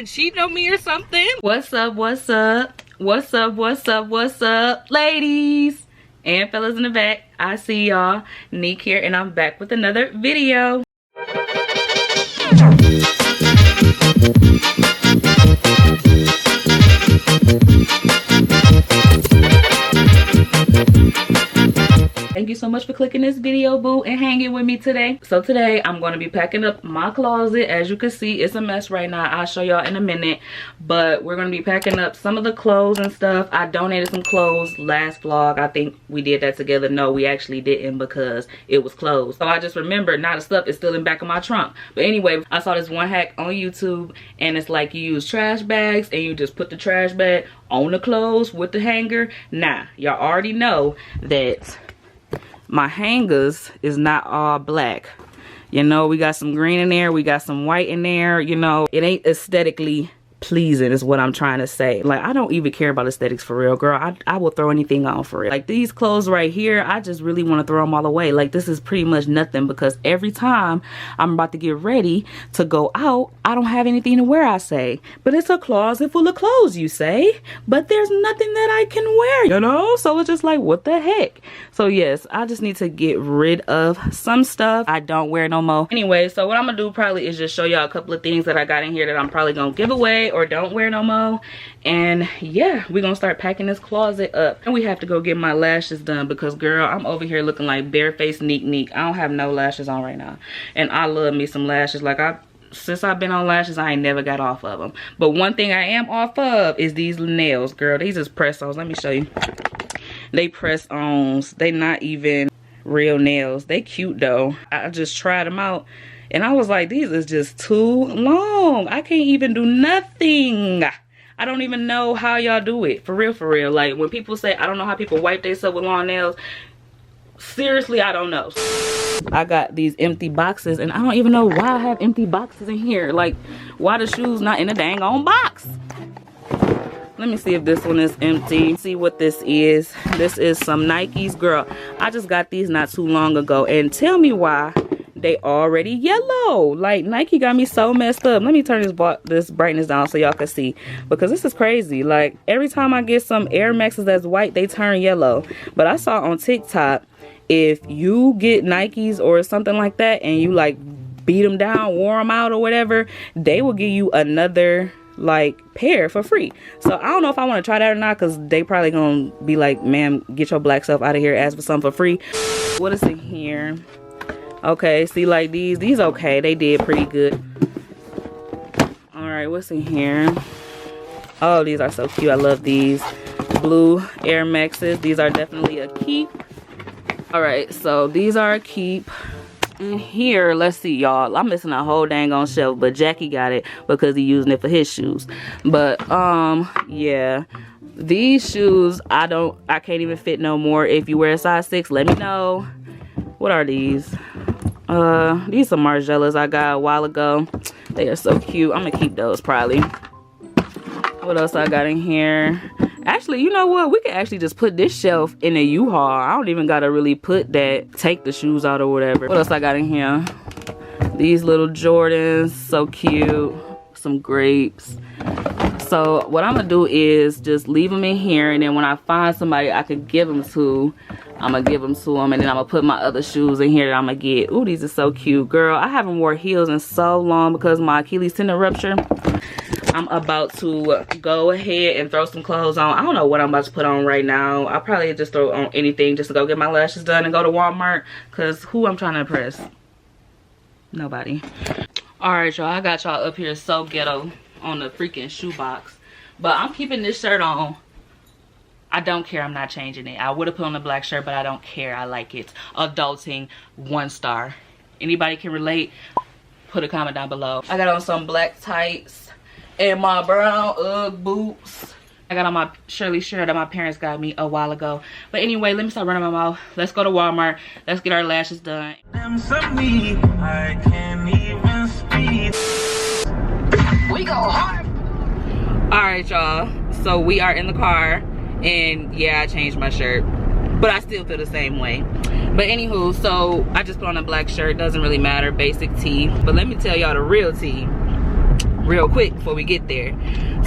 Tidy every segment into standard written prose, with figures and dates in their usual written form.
been cheating on me or something? What's up, what's up? What's up, what's up, what's up, ladies and fellas in the back? I see y'all. Nique here, and I'm back with another video. Thank you so much for clicking this video, boo, and hanging with me today. So today I'm going to be packing up my closet. As you can see, it's a mess right now. I'll show y'all in a minute, but we're going to be packing up some of the clothes and stuff. I donated some clothes last vlog. I think we did that together. No, we actually didn't because it was closed. So I just remembered now the stuff is still in the back of my trunk. But anyway, I saw this one hack on YouTube, and it's like you use trash bags and you just put the trash bag on the clothes with the hanger. Nah, y'all already know that my hangers is not all black. You know, we got some green in there, we got some white in there. You know, it ain't aesthetically pleasing is what I'm trying to say. Like, I don't even care about aesthetics for real, girl. I will throw anything on for real. Like, these clothes right here, I just really want to throw them all away. Like, this is pretty much nothing because every time I'm about to get ready to go out, I don't have anything to wear, I say. But it's a closet full of clothes, you say. But there's nothing that I can wear, you know? So it's just like, what the heck? So yes, I just need to get rid of some stuff I don't wear no more. Anyway, so what I'm gonna do probably is just show y'all a couple of things that I got in here that I'm probably gonna give away or don't wear no more. And yeah, we're gonna start packing this closet up. And we have to go get my lashes done because, girl, I'm over here looking like barefaced Nique. I don't have no lashes on right now, and I love me some lashes. Like, since I've been on lashes, I ain't never got off of them. But one thing I am off of is these nails, girl. These is press-ons. Let me show you. They press-ons. They not even real nails. They cute though. I just tried them out and I was like, these is just too long. I can't even do nothing. I don't even know how y'all do it. For real, for real. Like, when people say, I don't know how people wipe themselves with long nails. Seriously, I don't know. I got these empty boxes and I don't even know why I have empty boxes in here. Like, why the shoes not in a dang on box? Let me see if this one is empty. See what this is. This is some Nikes, girl. I just got these not too long ago, and tell me why they already yellow. Like, Nique got me so messed up. Let me turn this brightness down so y'all can see, because this is crazy. Like, every time I get some Air Maxes that's white, they turn yellow. But I saw on TikTok, if you get Nikes or something like that and you like beat them down, wore them out or whatever, they will give you another like pair for free. So I don't know if I want to try that or not, because they probably gonna be like, ma'am, get your black self out of here, ask for something for free. What is in here? Okay, see, like these okay, they did pretty good. All right, what's in here? Oh, these are so cute. I love these blue Air Maxes. These are definitely a keep. All right, so these are a keep. In here, let's see, y'all, I'm missing a whole dang on shelf, but Jackie got it because he using it for his shoes. But yeah, these shoes I can't even fit no more. If you wear a size 6, let me know. What are these? These are Margielas I got a while ago. They are so cute. I'm gonna keep those probably. What else I got in here? Actually, you know what? We could actually just put this shelf in a U-Haul. I don't even gotta really take the shoes out or whatever. What else I got in here? These little Jordans, so cute. Some grapes. So what I'm gonna do is just leave them in here, and then when I find somebody I could give them to, I'm gonna give them to them, and then I'm gonna put my other shoes in here that I'm gonna get. Ooh, these are so cute, girl. I haven't worn heels in so long because my Achilles tendon rupture. I'm about to go ahead and throw some clothes on. I don't know what I'm about to put on right now. I'll probably just throw on anything just to go get my lashes done and go to Walmart, because who I'm trying to impress? Nobody. All right, y'all, I got y'all up here so ghetto on the freaking shoebox, but I'm keeping this shirt on. I don't care. I'm not changing it. I would have put on a black shirt, but I don't care. I like it. Adulting, 1 star. Anybody can relate? Put a comment down below. I got on some black tights and my brown Ugg boots. I got on my Shirley shirt that my parents got me a while ago. But anyway, let me stop running my mouth. Let's go to Walmart. Let's get our lashes done. I can't even speak. We go hard. All right, y'all. So we are in the car, and yeah, I changed my shirt, but I still feel the same way. But anywho, so I just put on a black shirt. Doesn't really matter. Basic tee. But let me tell y'all the real tea. real quick before we get there.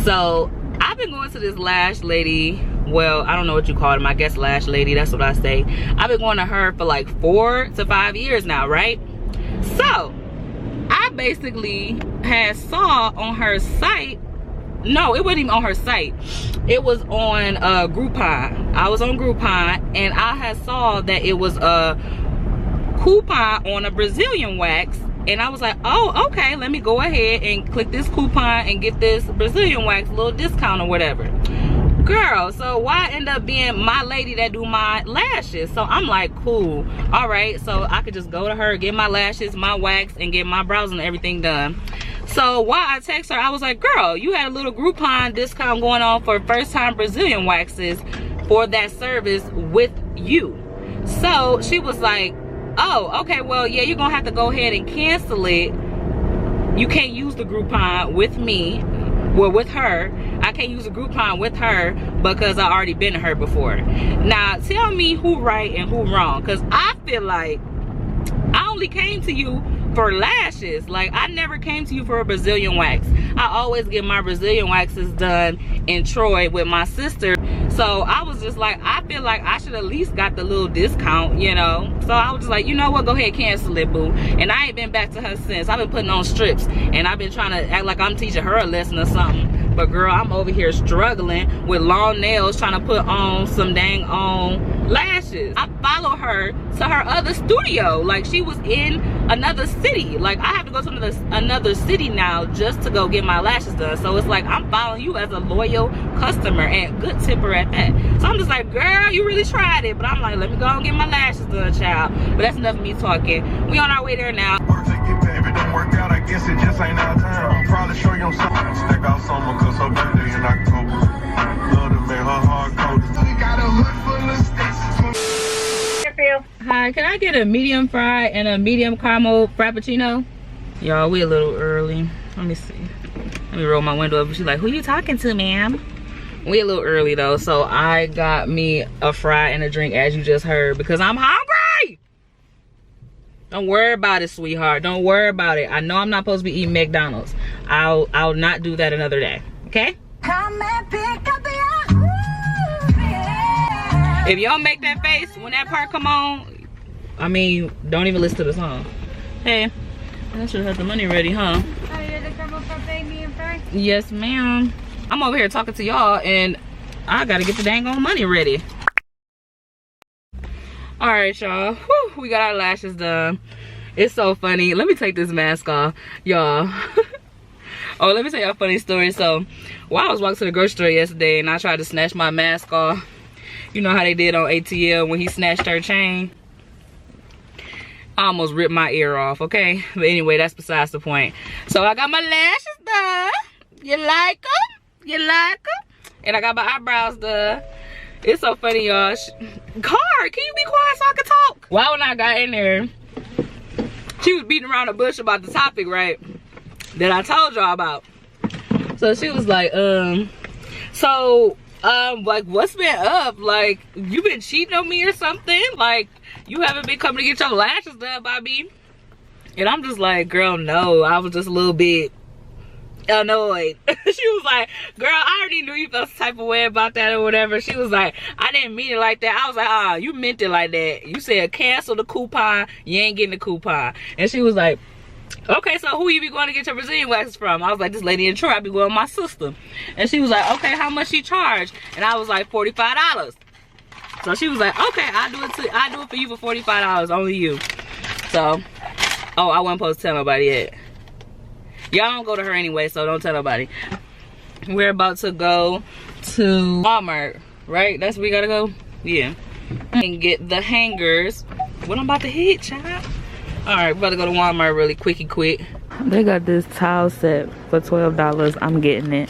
So I've been going to this lash lady. Well, I don't know what you call them. I guess lash lady, that's what I say. I've been going to her for like 4 to 5 years now, right? So I basically had saw on her site, no, it wasn't even on her site, it was on Groupon. I was on Groupon and I had saw that it was a coupon on a Brazilian wax, and I was like, oh, okay, let me go ahead and click this coupon and get this Brazilian wax little discount or whatever. Girl, so why end up being my lady that do my lashes? So I'm like, cool, all right, so I could just go to her, get my lashes, my wax, and get my brows and everything done. So while I text her, I was like, girl, you had a little Groupon discount going on for first time Brazilian waxes for that service with you. So she was like, oh, okay, well, yeah, you're gonna have to go ahead and cancel it. You can't use the Groupon with me, well, with her. I can't use a Groupon with her because I already been to her before. Now, tell me who right and who wrong, because I feel like I only came to you for lashes. Like, I never came to you for a Brazilian wax. I always get my Brazilian waxes done in Troy with my sister. So I was just like, I feel like I should at least got the little discount, you know. So I was just like, you know what, go ahead, cancel it, boo. And I ain't been back to her since. I've been putting on strips and I've been trying to act like I'm teaching her a lesson or something. But girl, I'm over here struggling with long nails trying to put on some dang on lashes. I follow her to her other studio. Like, she was in another city. Like, I have to go to another city now just to go get my lashes done. So it's like, I'm following you as a loyal customer and good tipper at that. So I'm just like, girl, you really tried it. But I'm like, let me go and get my lashes done, child. But that's enough of me talking. We on our way there now. If it don't work out, I guess it just ain't our time. I'll probably show you something. Stick out summer, cause her birthday in October. Love to make her hard coded. We got a hood full of sticks. Hi, can I get a medium fry and a medium caramel frappuccino? Y'all, we a little early. Let me see. Let me roll my window up. She's like, who you talking to, ma'am? We a little early though, so I got me a fry and a drink, as you just heard, because I'm hungry. Don't worry about it, sweetheart. Don't worry about it. I know I'm not supposed to be eating McDonald's. I'll not do that another day, okay? Come and pick up the If y'all make that face when that part come on, I mean, don't even listen to the song. Hey, I should have the money ready, huh? Oh, you're the girl for baby and fry? Yes, ma'am. I'm over here talking to y'all and I gotta get the dang on money ready. All right, y'all, we got our lashes done. It's so funny. Let me take this mask off, y'all. Oh, let me tell y'all a funny story. So while I was walking to the grocery store yesterday and I tried to snatch my mask off, you know how they did on ATL when he snatched her chain? I almost ripped my ear off, okay? But anyway, that's besides the point. So I got my lashes done. You like them? You like them? And I got my eyebrows done. It's so funny, y'all. Car, can you be quiet so I can talk? Why when I got in there, she was beating around the bush about the topic, right? That I told y'all about. So she was like, like, what's been up? Like, you been cheating on me or something? Like, you haven't been coming to get your lashes done by me? And I'm just like, girl, no. I was just a little bit annoyed. She was like, girl, I already knew you felt some type of way about that or whatever. She was like, I didn't mean it like that. I was like, ah, you meant it like that. You said cancel the coupon, you ain't getting the coupon. And she was like, okay, so who you be going to get your Brazilian waxes from? I was like, this lady in Troy, I be going with my sister. And she was like, okay, how much she charge? And I was like, $45. So she was like, okay, I do it for you for $45, only you. So, oh, I wasn't supposed to tell nobody yet. Y'all don't go to her anyway, so don't tell nobody. We're about to go to Walmart, right? That's where we gotta go? Yeah. And get the hangers. What I'm about to hit, child? Alright, we're about to go to Walmart really quick. They got this towel set for $12. I'm getting it.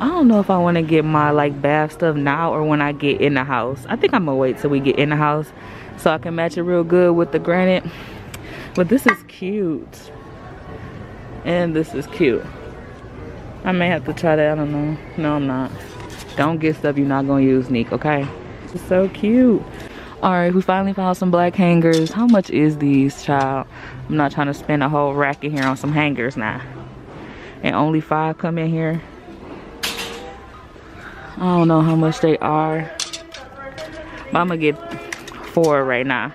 I don't know if I want to get my like bath stuff now or when I get in the house. I think I'm gonna wait till we get in the house so I can match it real good with the granite. But this is cute. And this is cute. I may have to try that, I don't know. No, I'm not. Don't get stuff you're not gonna use, Nique, okay? It's so cute. All right, we finally found some black hangers. How much is these, child? I'm not trying to spend a whole racket here on some hangers now. And only 5 come in here. I don't know how much they are, but I'm gonna get 4 right now.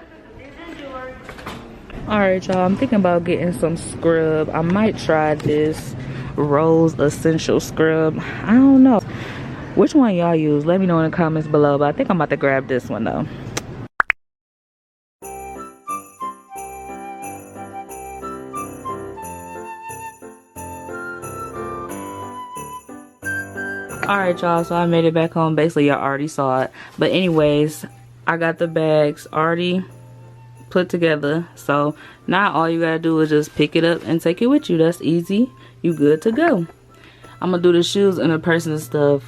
All right, y'all, I'm thinking about getting some scrub. I might try this Rose Essential Scrub. I don't know. Which one y'all use? Let me know in the comments below, but I think I'm about to grab this one though. Alright, y'all, so I made it back home. Basically, y'all already saw it. But anyways, I got the bags already put together. So now all you gotta do is just pick it up and take it with you. That's easy. You good to go. I'm gonna do the shoes and the purse and stuff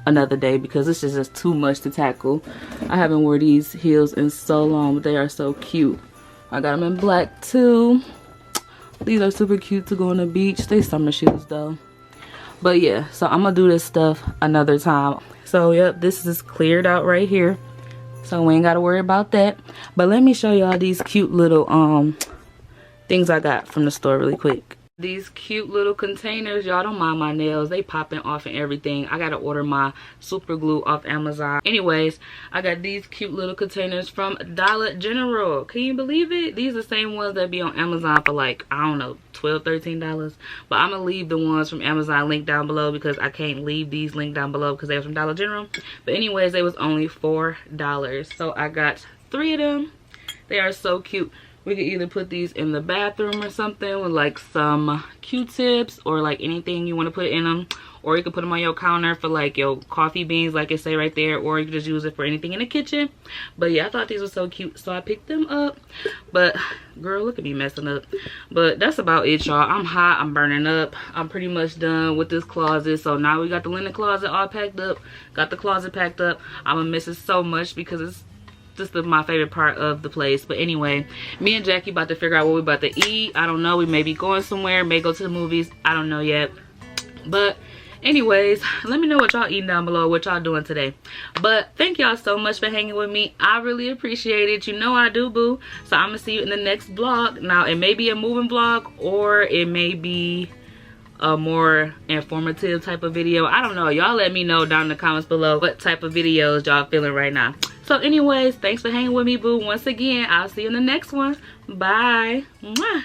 another day because this is just too much to tackle. I haven't worn these heels in so long, but they are so cute. I got them in black too. These are super cute to go on the beach. They summer shoes though. But yeah, so I'm gonna do this stuff another time. So yep, this is cleared out right here, so we ain't gotta worry about that. But let me show y'all these cute little things I got from the store really quick. These cute little containers, y'all don't mind my nails, they popping off and everything. I gotta order my super glue off Amazon. Anyways, I got these cute little containers from Dollar General. Can you believe it? These are the same ones that be on Amazon for like, I don't know, $12-13. But I'm gonna leave the ones from Amazon linked down below because I can't leave these linked down below because they were from Dollar General. But anyways, they was only $4. So I got 3 of them. They are so cute. We could either put these in the bathroom or something with like some Q-tips or like anything you want to put in them. Or you could put them on your counter for like your coffee beans like it say right there. Or you could just use it for anything in the kitchen. But yeah, I thought these were so cute, so I picked them up. But girl, look at me messing up. But that's about it, y'all. I'm hot, I'm burning up. I'm pretty much done with this closet. So now we got the linen closet all packed up. Got the closet packed up. I'm gonna miss it so much because it's just my favorite part of the place. But anyway, me and Jackie about to figure out what we about to eat. I don't know, we may be going somewhere, may go to the movies, I don't know yet. But anyways, let me know what y'all eating down below, what y'all doing today. But thank y'all so much for hanging with me. I really appreciate it. You know I do, boo. So I'm gonna see you in the next vlog. Now it may be a moving vlog or it may be a more informative type of video. I don't know. Y'all let me know down in the comments below what type of videos y'all feeling right now. So anyways, thanks for hanging with me, boo. Once again, I'll see you in the next one. Bye. Mwah.